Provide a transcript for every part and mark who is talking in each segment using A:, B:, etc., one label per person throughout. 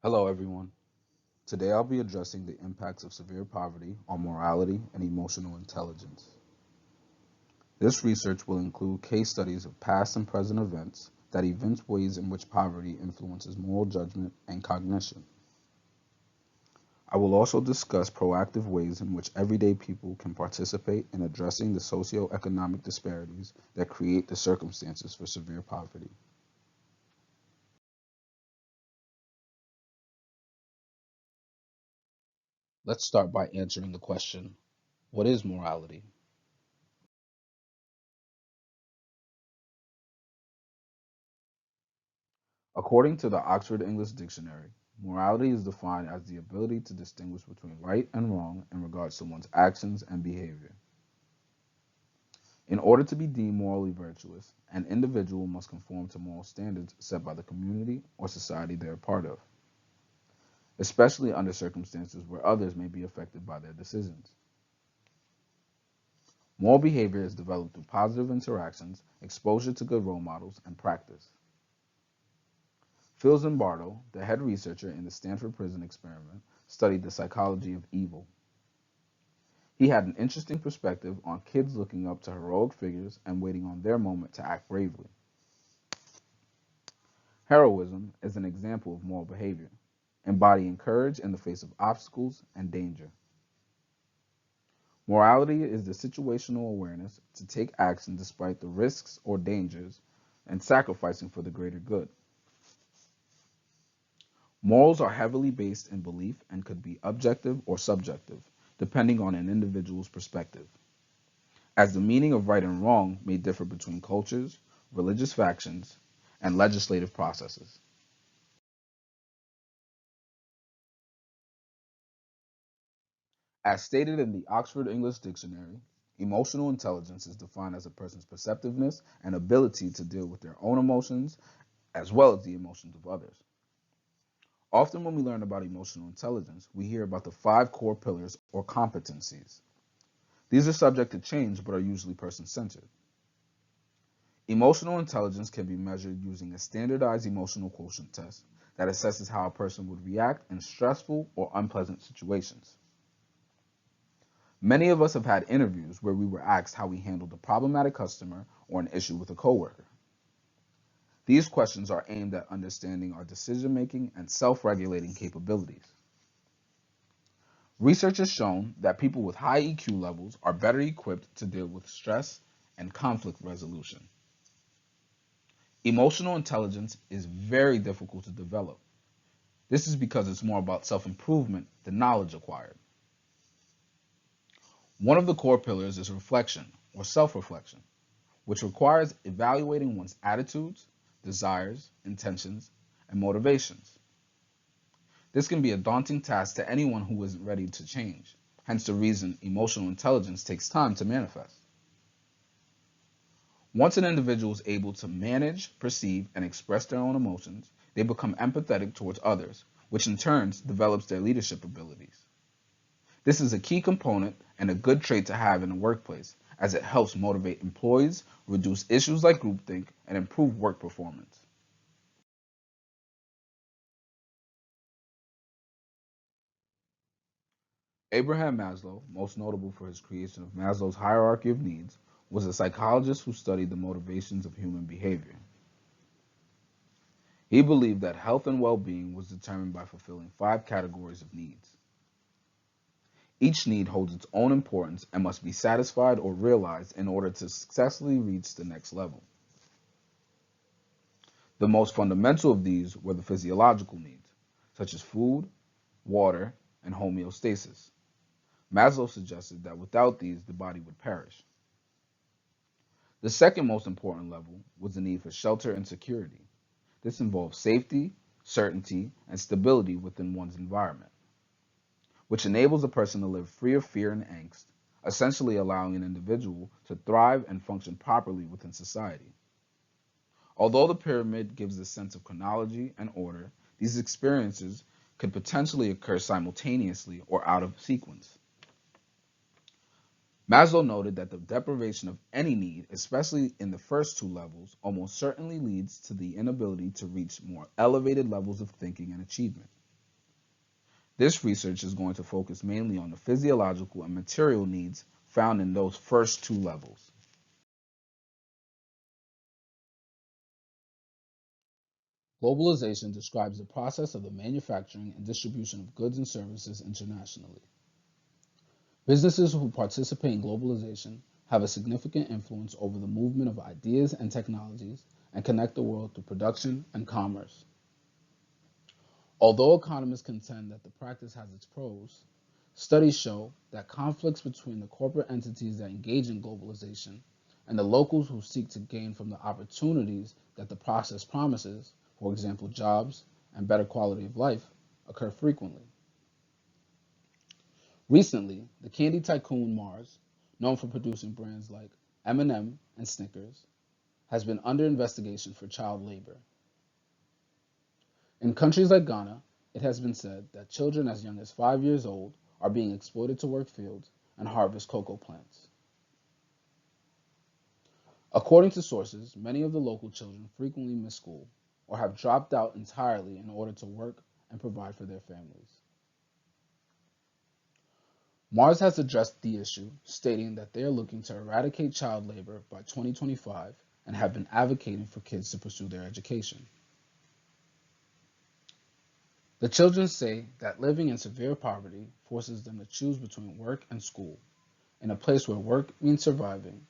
A: Hello, everyone. Today I'll be addressing the impacts of severe poverty on morality and emotional intelligence. This research will include case studies of past and present events that evince ways in which poverty influences moral judgment and cognition. I will also discuss proactive ways in which everyday people can participate in addressing the socioeconomic disparities that create the circumstances for severe poverty. Let's start by answering the question, what is morality? According to the Oxford English Dictionary, morality is defined as the ability to distinguish between right and wrong in regards to one's actions and behavior. In order to be deemed morally virtuous, an individual must conform to moral standards set by the community or society they are part of, especially under circumstances where others may be affected by their decisions. Moral behavior is developed through positive interactions, exposure to good role models, and practice. Phil Zimbardo, the head researcher in the Stanford Prison Experiment, studied the psychology of evil. He had an interesting perspective on kids looking up to heroic figures and waiting on their moment to act bravely. Heroism is an example of moral behavior, embodying courage in the face of obstacles and danger. Morality is the situational awareness to take action despite the risks or dangers and sacrificing for the greater good. Morals are heavily based in belief and could be objective or subjective, depending on an individual's perspective, as the meaning of right and wrong may differ between cultures, religious factions, and legislative processes. As stated in the Oxford English Dictionary, emotional intelligence is defined as a person's perceptiveness and ability to deal with their own emotions as well as the emotions of others. Often, when we learn about emotional intelligence, we hear about the five core pillars or competencies. These are subject to change but are usually person centered. Emotional intelligence can be measured using a standardized emotional quotient test that assesses how a person would react in stressful or unpleasant situations. Many of us have had interviews where we were asked how we handled a problematic customer or an issue with a coworker. These questions are aimed at understanding our decision making and self regulating capabilities. Research has shown that people with high EQ levels are better equipped to deal with stress and conflict resolution. Emotional intelligence is very difficult to develop. This is because it's more about self improvement than knowledge acquired. One of the core pillars is reflection or self reflection, which requires evaluating one's attitudes, desires, intentions, and motivations. This can be a daunting task to anyone who isn't ready to change, hence the reason emotional intelligence takes time to manifest. Once an individual is able to manage, perceive, and express their own emotions, they become empathetic towards others, which in turn develops their leadership abilities. This is a key component and a good trait to have in a workplace, as it helps motivate employees, reduce issues like groupthink, and improve work performance. Abraham Maslow, most notable for his creation of Maslow's hierarchy of needs, was a psychologist who studied the motivations of human behavior. He believed that health and well being was determined by fulfilling five categories of needs. Each need holds its own importance and must be satisfied or realized in order to successfully reach the next level. The most fundamental of these were the physiological needs, such as food, water, and homeostasis. Maslow suggested that without these, the body would perish. The second most important level was the need for shelter and security. This involves safety, certainty, and stability within one's environment, which enables a person to live free of fear and angst, essentially allowing an individual to thrive and function properly within society. Although the pyramid gives a sense of chronology and order, these experiences could potentially occur simultaneously or out of sequence. Maslow noted that the deprivation of any need, especially in the first two levels, almost certainly leads to the inability to reach more elevated levels of thinking and achievement. This research is going to focus mainly on the physiological and material needs found in those first two levels. Globalization describes the process of the manufacturing and distribution of goods and services internationally. Businesses who participate in globalization have a significant influence over the movement of ideas and technologies and connect the world through production and commerce. Although economists contend that the practice has its pros, studies show that conflicts between the corporate entities that engage in globalization and the locals who seek to gain from the opportunities that the process promises, for example, jobs and better quality of life, occur frequently. Recently, the candy tycoon Mars, known for producing brands like M&M and Snickers, has been under investigation for child labor. In countries like Ghana, it has been said that children as young as 5 years old are being exploited to work fields and harvest cocoa plants. According to sources, many of the local children frequently miss school or have dropped out entirely in order to work and provide for their families. Mars has addressed the issue, stating that they are looking to eradicate child labor by 2025 and have been advocating for kids to pursue their education. The children say that living in severe poverty forces them to choose between work and school, in a place where work means surviving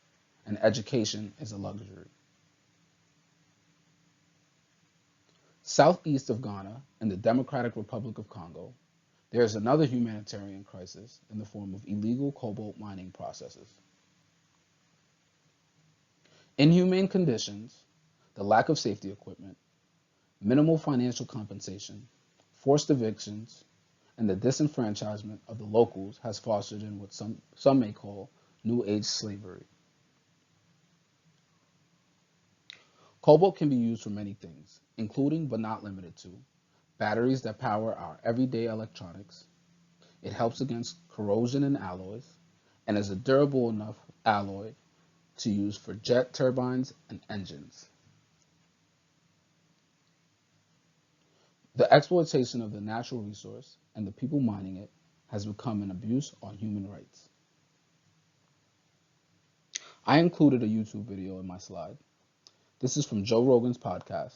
A: and education is a luxury. Southeast of Ghana, in the Democratic Republic of Congo, there is another humanitarian crisis in the form of illegal cobalt mining processes. Inhumane conditions, the lack of safety equipment, minimal financial compensation, forced evictions, and the disenfranchisement of the locals has fostered in what some may call New Age slavery. Cobalt can be used for many things, including but not limited to batteries that power our everyday electronics. It helps against corrosion in alloys and is a durable enough alloy to use for jet turbines and engines. The exploitation of the natural resource and the people mining it has become an abuse on human rights. I included a YouTube video in my slide. This is from Joe Rogan's podcast.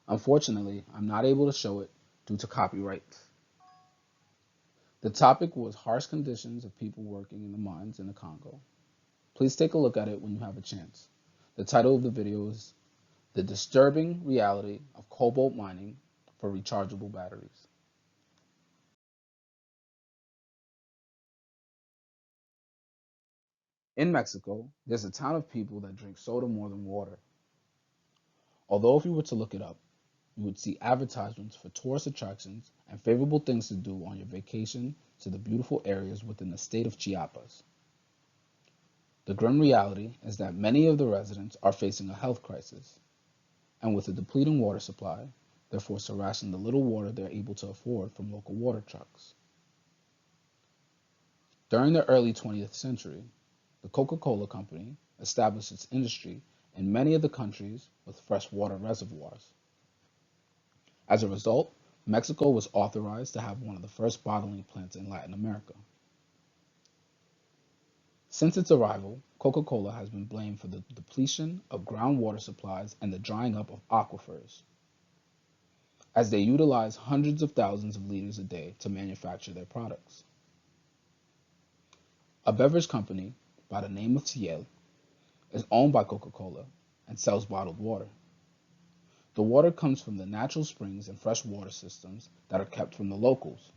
A: Unfortunately, I'm not able to show it due to copyright. The topic was harsh conditions of people working in the mines in the Congo. Please take a look at it when you have a chance. The title of the video is The Disturbing Reality of Cobalt Mining for Rechargeable Batteries. In Mexico, there's a town of people that drink soda more than water. Although if you were to look it up, you would see advertisements for tourist attractions and favorable things to do on your vacation to the beautiful areas within the state of Chiapas. The grim reality is that many of the residents are facing a health crisis, and with a depleting water supply, they're forced to ration the little water they're able to afford from local water trucks. During the early 20th century, the Coca-Cola Company established its industry in many of the countries with freshwater reservoirs. As a result, Mexico was authorized to have one of the first bottling plants in Latin America. Since its arrival, Coca-Cola has been blamed for the depletion of groundwater supplies and the drying up of aquifers, as they utilize hundreds of thousands of liters a day to manufacture their products. A beverage company by the name of Ciel is owned by Coca-Cola and sells bottled water. The water comes from the natural springs and fresh water systems that are kept from the locals.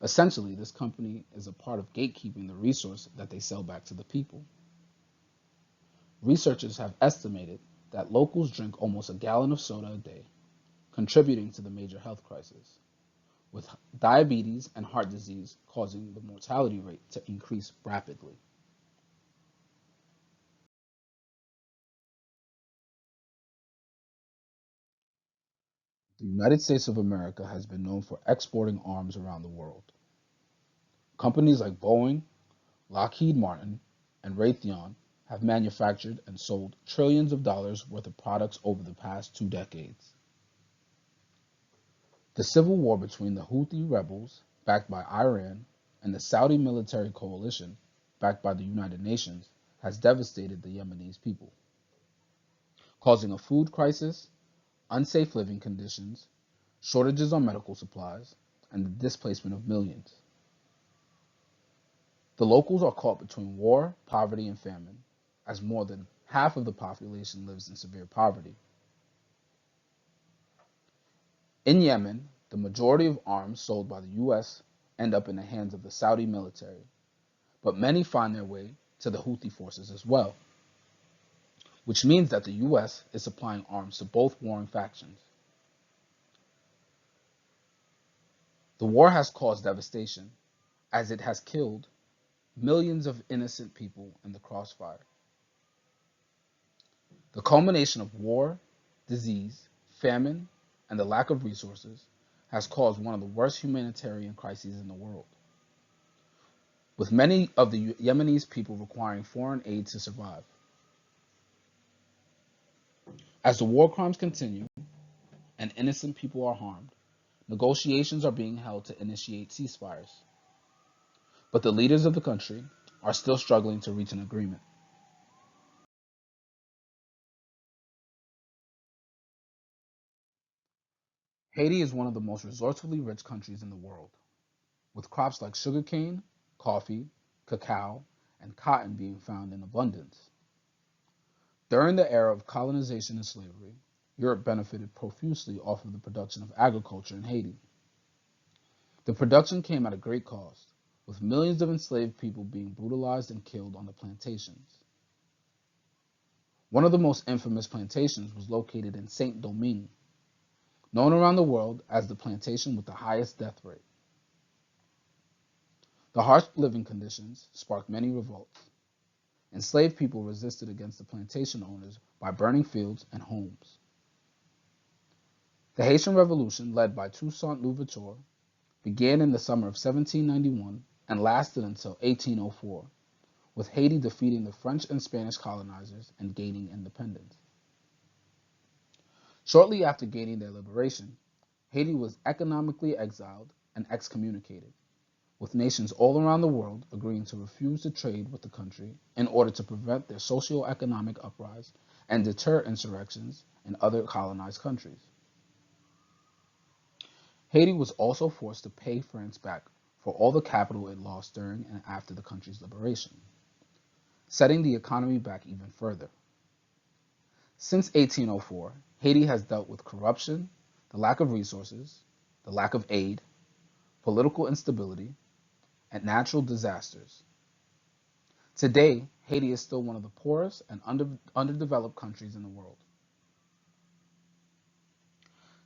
A: Essentially, this company is a part of gatekeeping the resource that they sell back to the people. Researchers have estimated that locals drink almost a gallon of soda a day, contributing to the major health crisis, with diabetes and heart disease causing the mortality rate to increase rapidly. The United States of America has been known for exporting arms around the world. Companies like Boeing, Lockheed Martin, and Raytheon have manufactured and sold trillions of dollars worth of products over the past 2 decades. The civil war between the Houthi rebels, backed by Iran, and the Saudi military coalition, backed by the United Nations, has devastated the Yemenis people, causing a food crisis, unsafe living conditions, shortages on medical supplies, and the displacement of millions. The locals are caught between war, poverty, and famine, as more than half of the population lives in severe poverty. In Yemen, the majority of arms sold by the US end up in the hands of the Saudi military, but many find their way to the Houthi forces as well, which means that the US is supplying arms to both warring factions. The war has caused devastation, as it has killed millions of innocent people in the crossfire. The culmination of war, disease, famine, and the lack of resources has caused one of the worst humanitarian crises in the world, with many of the Yemenis people requiring foreign aid to survive. As the war crimes continue and innocent people are harmed, negotiations are being held to initiate ceasefires. But the leaders of the country are still struggling to reach an agreement. Haiti is one of the most resourcefully rich countries in the world, with crops like sugarcane, coffee, cacao, and cotton being found in abundance. During the era of colonization and slavery, Europe benefited profusely off of the production of agriculture in Haiti. The production came at a great cost, with millions of enslaved people being brutalized and killed on the plantations. One of the most infamous plantations was located in Saint Domingue, known around the world as the plantation with the highest death rate. The harsh living conditions sparked many revolts. Enslaved people resisted against the plantation owners by burning fields and homes. The Haitian Revolution, led by Toussaint Louverture, began in the summer of 1791 and lasted until 1804, with Haiti defeating the French and Spanish colonizers and gaining independence. Shortly after gaining their liberation, Haiti was economically exiled and excommunicated, with nations all around the world agreeing to refuse to trade with the country in order to prevent their socio-economic uprise and deter insurrections in other colonized countries. Haiti was also forced to pay France back for all the capital it lost during and after the country's liberation, setting the economy back even further. Since 1804, Haiti has dealt with corruption, the lack of resources, the lack of aid, political instability, and natural disasters. Today, Haiti is still one of the poorest and underdeveloped countries in the world.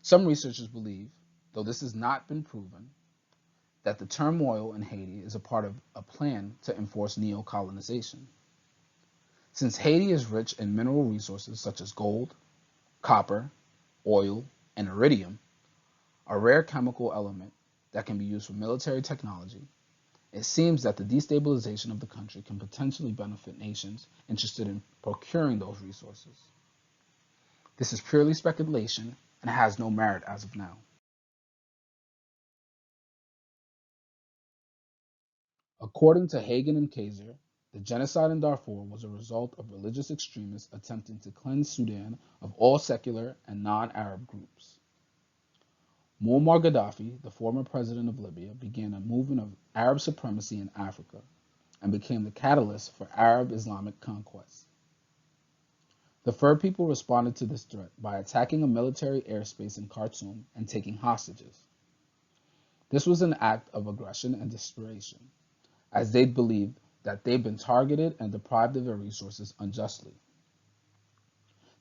A: Some researchers believe, though this has not been proven, that the turmoil in Haiti is a part of a plan to enforce neo-colonization. Since Haiti is rich in mineral resources such as gold, copper, oil, and iridium, a rare chemical element that can be used for military technology, it seems that the destabilization of the country can potentially benefit nations interested in procuring those resources. This is purely speculation and has no merit as of now. According to Hagen and Kaiser, the genocide in Darfur was a result of religious extremists attempting to cleanse Sudan of all secular and non-Arab groups. Muammar Gaddafi, the former president of Libya, began a movement of Arab supremacy in Africa and became the catalyst for Arab Islamic conquest. The Fur people responded to this threat by attacking a military airspace in Khartoum and taking hostages. This was an act of aggression and desperation, as they believed that they'd been targeted and deprived of their resources unjustly.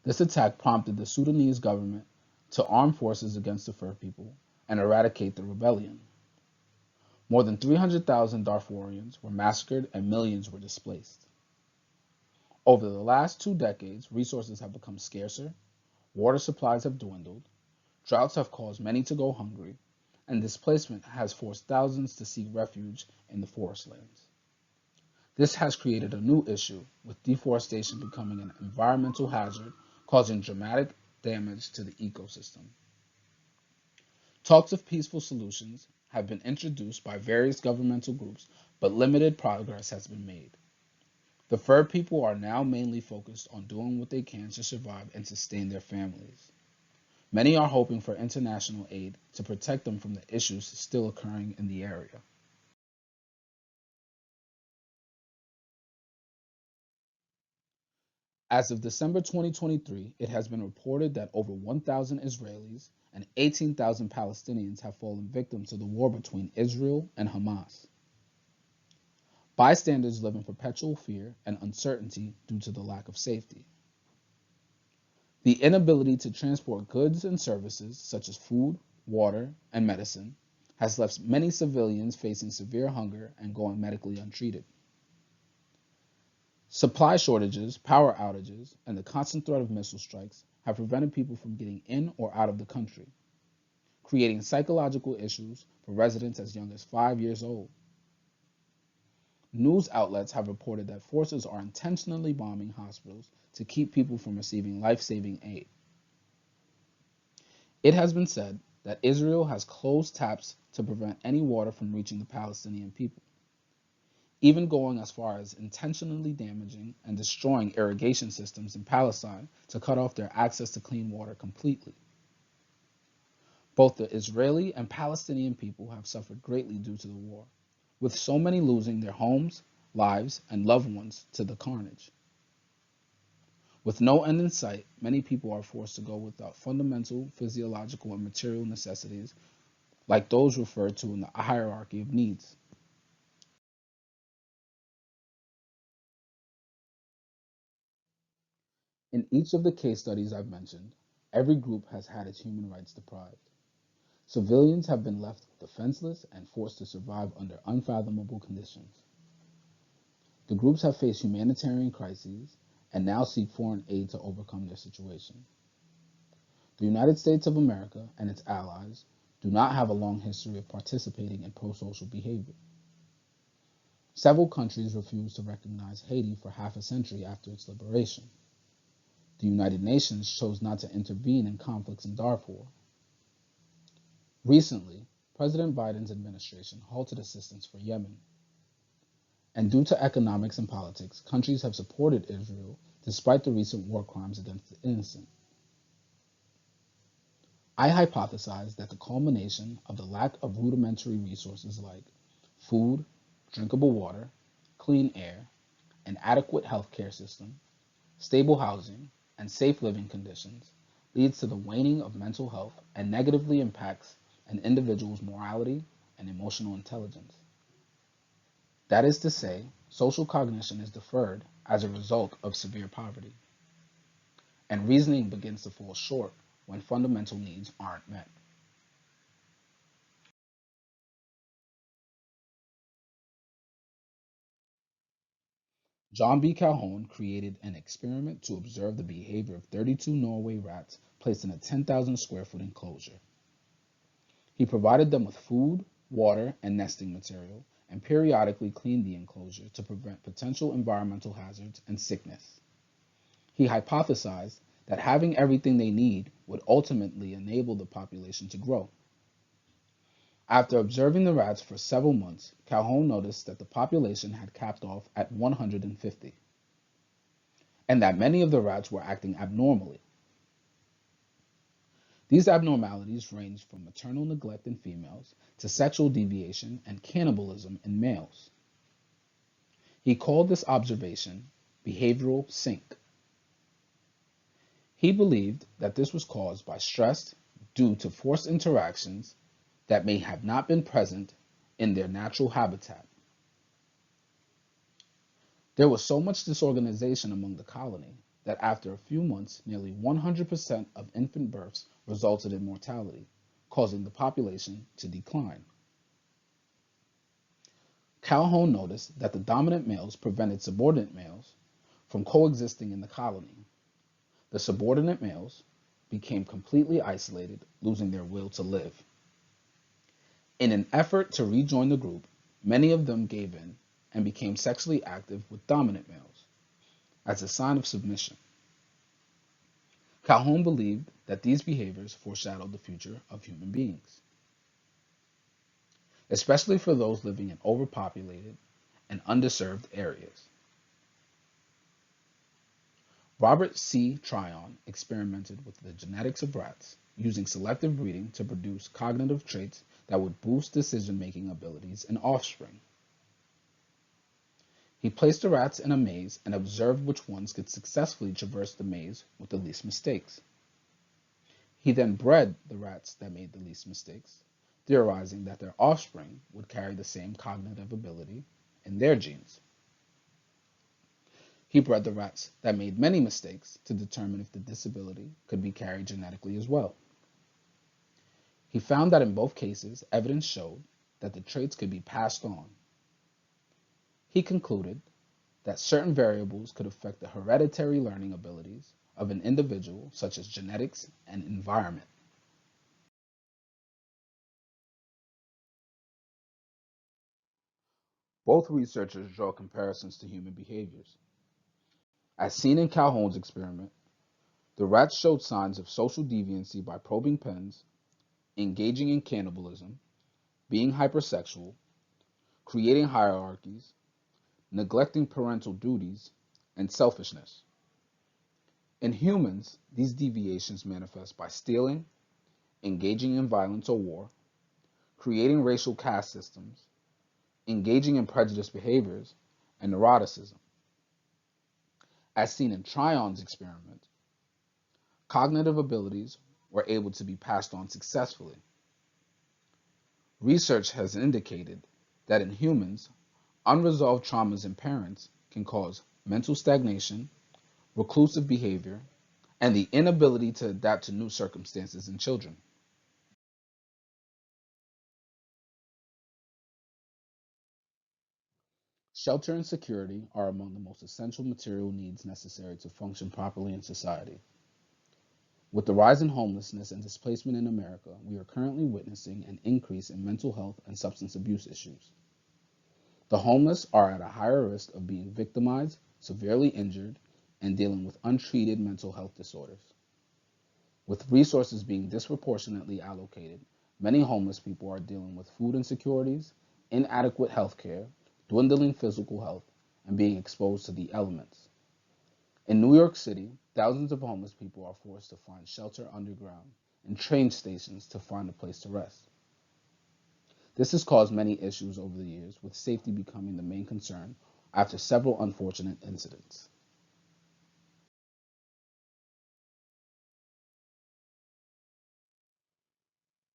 A: This attack prompted the Sudanese government to arm forces against the Fur people and eradicate the rebellion. More than 300,000 Darfurians were massacred and millions were displaced. Over the last 2 decades, resources have become scarcer, water supplies have dwindled, droughts have caused many to go hungry, and displacement has forced thousands to seek refuge in the forest lands. This has created a new issue, with deforestation becoming an environmental hazard, causing dramatic damage to the ecosystem. Talks of peaceful solutions have been introduced by various governmental groups, but limited progress has been made. The Fur people are now mainly focused on doing what they can to survive and sustain their families. Many are hoping for international aid to protect them from the issues still occurring in the area. As of December 2023, it has been reported that over 1,000 Israelis and 18,000 Palestinians have fallen victim to the war between Israel and Hamas. Bystanders live in perpetual fear and uncertainty due to the lack of safety. The inability to transport goods and services such as food, water, and medicine has left many civilians facing severe hunger and going medically untreated. Supply shortages, power outages, and the constant threat of missile strikes have prevented people from getting in or out of the country, creating psychological issues for residents as young as 5 years old. News outlets have reported that forces are intentionally bombing hospitals to keep people from receiving life saving aid. It has been said that Israel has closed taps to prevent any water from reaching the Palestinian people, even going as far as intentionally damaging and destroying irrigation systems in Palestine to cut off their access to clean water completely. Both the Israeli and Palestinian people have suffered greatly due to the war, with so many losing their homes, lives, and loved ones to the carnage. With no end in sight, many people are forced to go without fundamental physiological and material necessities like those referred to in the hierarchy of needs. In each of the case studies I've mentioned, every group has had its human rights deprived. Civilians have been left defenseless and forced to survive under unfathomable conditions. The groups have faced humanitarian crises and now seek foreign aid to overcome their situation. The United States of America and its allies do not have a long history of participating in pro-social behavior. Several countries refused to recognize Haiti for half a century after its liberation. The United Nations chose not to intervene in conflicts in Darfur. Recently, President Biden's administration halted assistance for Yemen. And due to economics and politics, countries have supported Israel despite the recent war crimes against the innocent. I hypothesize that the culmination of the lack of rudimentary resources like food, drinkable water, clean air, an adequate healthcare system, stable housing, and safe living conditions leads to the waning of mental health and negatively impacts an individual's morality and emotional intelligence. That is to say, social cognition is deferred as a result of severe poverty, and reasoning begins to fall short when fundamental needs aren't met. John B. Calhoun created an experiment to observe the behavior of 32 Norway rats placed in a 10,000 square foot enclosure. He provided them with food, water, and nesting material, and periodically cleaned the enclosure to prevent potential environmental hazards and sickness. He hypothesized that having everything they need would ultimately enable the population to grow. After observing the rats for several months, Calhoun noticed that the population had capped off at 150, and that many of the rats were acting abnormally. These abnormalities ranged from maternal neglect in females to sexual deviation and cannibalism in males. He called this observation behavioral sync. He believed that this was caused by stress due to forced interactions that may have not been present in their natural habitat. There was so much disorganization among the colony that after a few months, nearly 100% of infant births resulted in mortality, causing the population to decline. Calhoun noticed that the dominant males prevented subordinate males from coexisting in the colony. The subordinate males became completely isolated, losing their will to live. In an effort to rejoin the group, many of them gave in and became sexually active with dominant males as a sign of submission. Calhoun believed that these behaviors foreshadowed the future of human beings. especially for those living in overpopulated and underserved areas. Robert C. Tryon experimented with the genetics of rats, using selective breeding to produce cognitive traits that would boost decision-making abilities in offspring. He placed the rats in a maze and observed which ones could successfully traverse the maze with the least mistakes. He then bred the rats that made the least mistakes, theorizing that their offspring would carry the same cognitive ability in their genes. He bred the rats that made many mistakes to determine if the disability could be carried genetically as well. He found that in both cases, evidence showed that the traits could be passed on. He concluded that certain variables could affect the hereditary learning abilities of an individual, such as genetics and environment. Both researchers draw comparisons to human behaviors. As seen in Calhoun's experiment, the rats showed signs of social deviancy by probing pens, engaging in cannibalism, being hypersexual, creating hierarchies, neglecting parental duties, and selfishness. In humans, these deviations manifest by stealing, engaging in violence or war, creating racial caste systems, engaging in prejudiced behaviors, and neuroticism. As seen in Tryon's experiment, cognitive abilities were able to be passed on successfully. Research has indicated that in humans, unresolved traumas in parents can cause mental stagnation, reclusive behavior, and the inability to adapt to new circumstances in children. Shelter and security are among the most essential material needs necessary to function properly in society. With the rise in homelessness and displacement in America, we are currently witnessing an increase in mental health and substance abuse issues. The homeless are at a higher risk of being victimized, severely injured, and dealing with untreated mental health disorders. With resources being disproportionately allocated, many homeless people are dealing with food insecurities, inadequate health care, dwindling physical health, and being exposed to the elements. In New York City, thousands of homeless people are forced to find shelter underground and train stations to find a place to rest. This has caused many issues over the years, with safety becoming the main concern after several unfortunate incidents.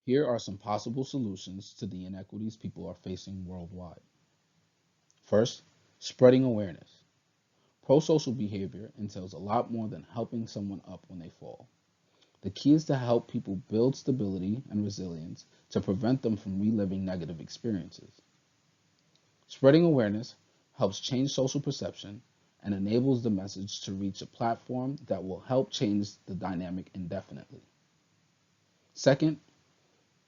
A: Here are some possible solutions to the inequities people are facing worldwide. First, spreading awareness. Pro-social behavior entails a lot more than helping someone up when they fall. The key is to help people build stability and resilience to prevent them from reliving negative experiences. Spreading awareness helps change social perception and enables the message to reach a platform that will help change the dynamic indefinitely. Second,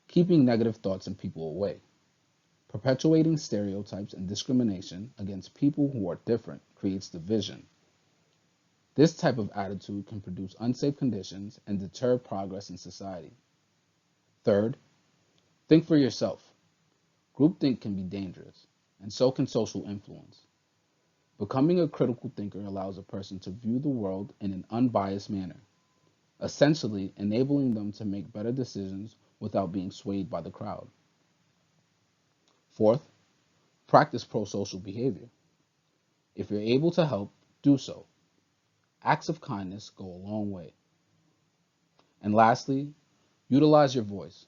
A: keeping negative thoughts and people away. Perpetuating stereotypes and discrimination against people who are different creates division. This type of attitude can produce unsafe conditions and deter progress in society. Third, think for yourself. Groupthink can be dangerous, and so can social influence. Becoming a critical thinker allows a person to view the world in an unbiased manner, essentially enabling them to make better decisions without being swayed by the crowd. Fourth, practice pro-social behavior. If you're able to help, do so. Acts of kindness go a long way. And lastly, utilize your voice.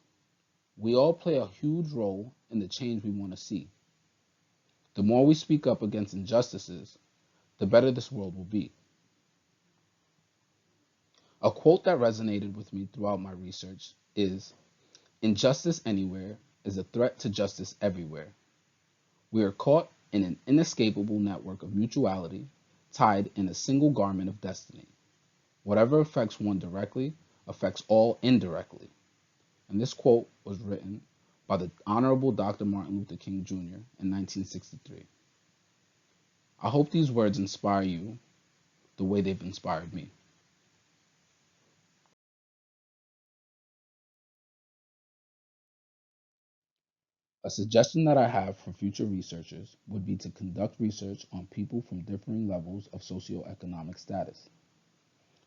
A: We all play a huge role in the change we want to see. The more we speak up against injustices, the better this world will be. A quote that resonated with me throughout my research is, "Injustice anywhere is a threat to justice everywhere." We are caught in an inescapable network of mutuality, tied in a single garment of destiny. Whatever affects one directly affects all indirectly. And this quote was written by the Honorable Dr. Martin Luther King Jr. in 1963. I hope these words inspire you the way they've inspired me. A suggestion that I have for future researchers would be to conduct research on people from differing levels of socioeconomic status.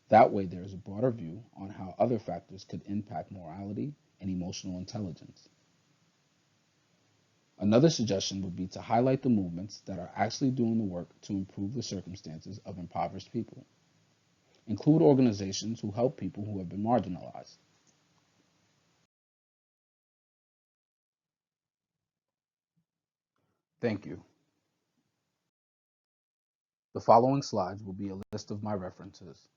A: That way, there is a broader view on how other factors could impact morality and emotional intelligence. Another suggestion would be to highlight the movements that are actually doing the work to improve the circumstances of impoverished people. Include organizations who help people who have been marginalized. Thank you. The following slides will be a list of my references.